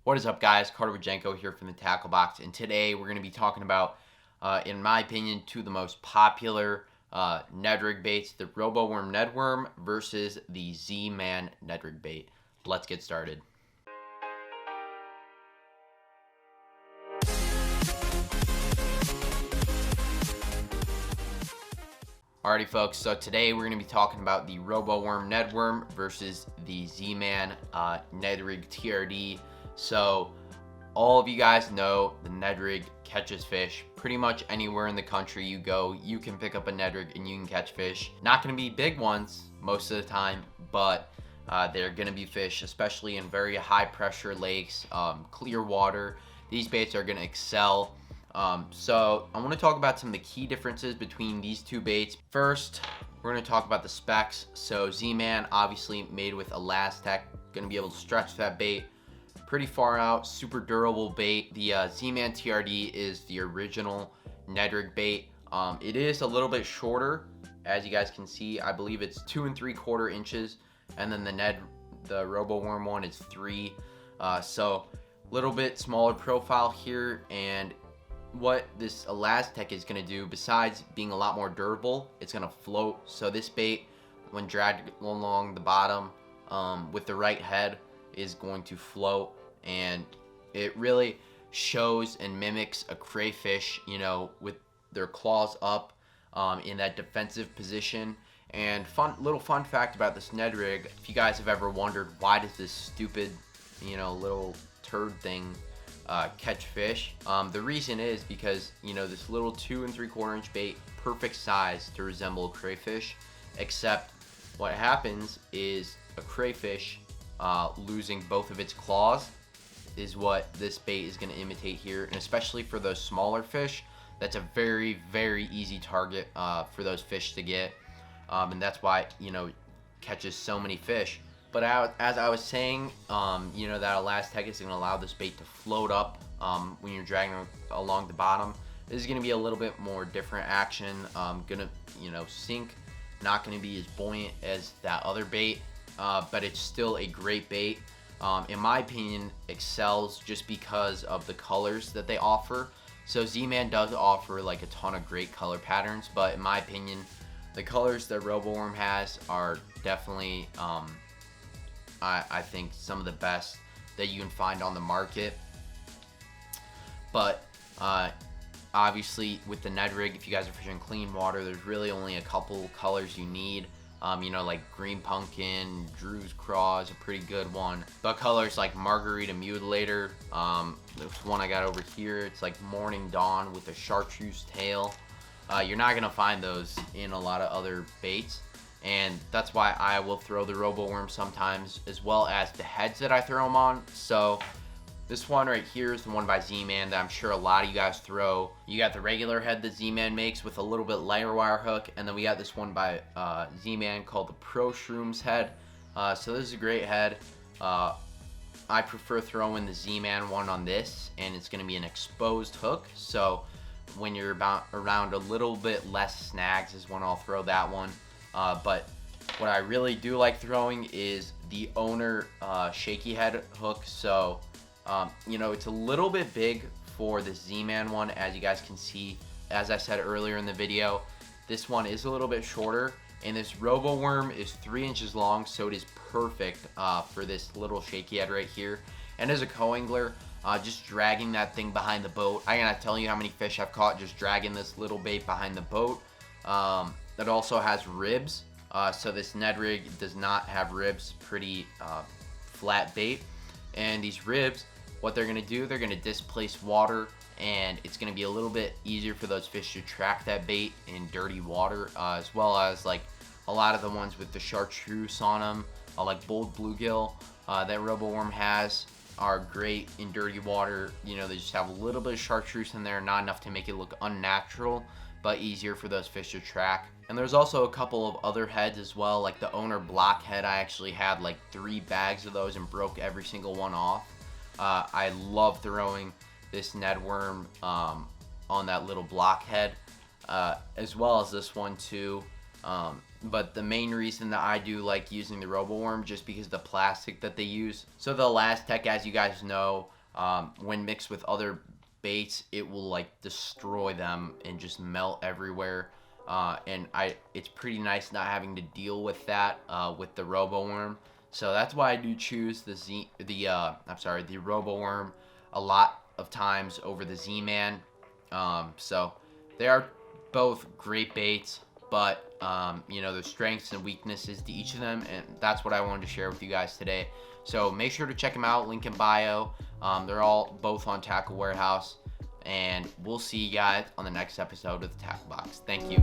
What is up, guys? Carter Wajenko here from the Tackle Box, and today we're going to be talking about, in my opinion, two of the most popular Ned rig baits, the Roboworm Ned Worm versus the Z-Man Ned rig bait. Let's get started. Alrighty, folks, so today we're going to be talking about the Roboworm Ned Worm versus the Z-Man Ned rig TRD. So all of you guys know the Ned rig catches fish pretty much anywhere in the country you go. You can pick up a Ned rig and you can catch fish. Not going to be big ones most of the time, but they're going to be fish, especially in very high pressure lakes, clear water. These baits are going to excel. So I want to talk about some of the key differences between these two baits. First, we're going to talk about the specs. So Z-Man, obviously made with Elastec, going to be able to stretch that bait pretty far out, super durable bait. The Z-Man TRD is the original Ned rig bait. It is a little bit shorter, as you guys can see. I believe it's 2 3/4 inches, and then the Roboworm one is 3. So a little bit smaller profile here, and what this Elastec is going to do, besides being a lot more durable, it's going to float. So this bait, when dragged along the bottom with the right head, is going to float, and it really shows and mimics a crayfish, you know, with their claws up in that defensive position. And little fun fact about this Ned rig, if you guys have ever wondered why does this stupid, you know, little turd thing catch fish, the reason is because, you know, this little 2 3/4 inch bait, perfect size to resemble a crayfish, except what happens is a crayfish losing both of its claws is what this bait is going to imitate here. And especially for those smaller fish, that's a very, very easy target for those fish to get, and that's why, you know, catches so many fish. But as I was saying, you know, that Elastec is going to allow this bait to float up when you're dragging along the bottom. This is going to be a little bit more different action, gonna, you know, sink, not going to be as buoyant as that other bait, but it's still a great bait. In my opinion, excels just because of the colors that they offer. So Z-Man does offer like a ton of great color patterns, but in my opinion, the colors that Roboworm has are definitely, I think, some of the best that you can find on the market. But obviously with the Ned rig, if you guys are fishing clean water, there's really only a couple colors you need. You know, like green pumpkin, Drew's craw is a pretty good one. But colors like margarita mutilator, this one I got over here, it's like morning dawn with a chartreuse tail. You're not gonna find those in a lot of other baits, and that's why I will throw the Roboworm sometimes, as well as the heads that I throw them on. So this one right here is the one by Z-Man that I'm sure a lot of you guys throw. You got the regular head that Z-Man makes with a little bit lighter wire hook, and then we got this one by Z-Man called the Pro Shrooms head. So this is a great head. I prefer throwing the Z-Man one on this, and it's going to be an exposed hook. So when you're around a little bit less snags is when I'll throw that one. But what I really do like throwing is the Owner shaky head hook. So you know, it's a little bit big for the Z-Man one, as you guys can see. As I said earlier in the video, this one is a little bit shorter, and this Roboworm is 3 inches long, so it is perfect for this little shaky head right here. And as a co-angler, just dragging that thing behind the boat, I cannot tell you how many fish I've caught just dragging this little bait behind the boat. It also has ribs, so this Ned rig does not have ribs, pretty flat bait. And these ribs, what they're going to do, they're going to displace water, and it's going to be a little bit easier for those fish to track that bait in dirty water, as well as like a lot of the ones with the chartreuse on them, like bold bluegill that Roboworm has, are great in dirty water. You know, they just have a little bit of chartreuse in there, not enough to make it look unnatural, but easier for those fish to track. And there's also a couple of other heads as well, like the Owner block head. I actually had like 3 bags of those and broke every single one off. I love throwing this Ned Worm on that little block head, as well as this one too. but the main reason that I do like using the Roboworm just because of the plastic that they use. So the Elastec, as you guys know, when mixed with other baits, it will like destroy them and just melt everywhere. It's pretty nice not having to deal with that with the Roboworm. So that's why I do choose the Roboworm a lot of times over the Z-Man. So they are both great baits, but there's strengths and weaknesses to each of them, and that's what I wanted to share with you guys today. So make sure to check them out, link in bio. They're all both on Tackle Warehouse, and we'll see you guys on the next episode of the Tackle Box. Thank you.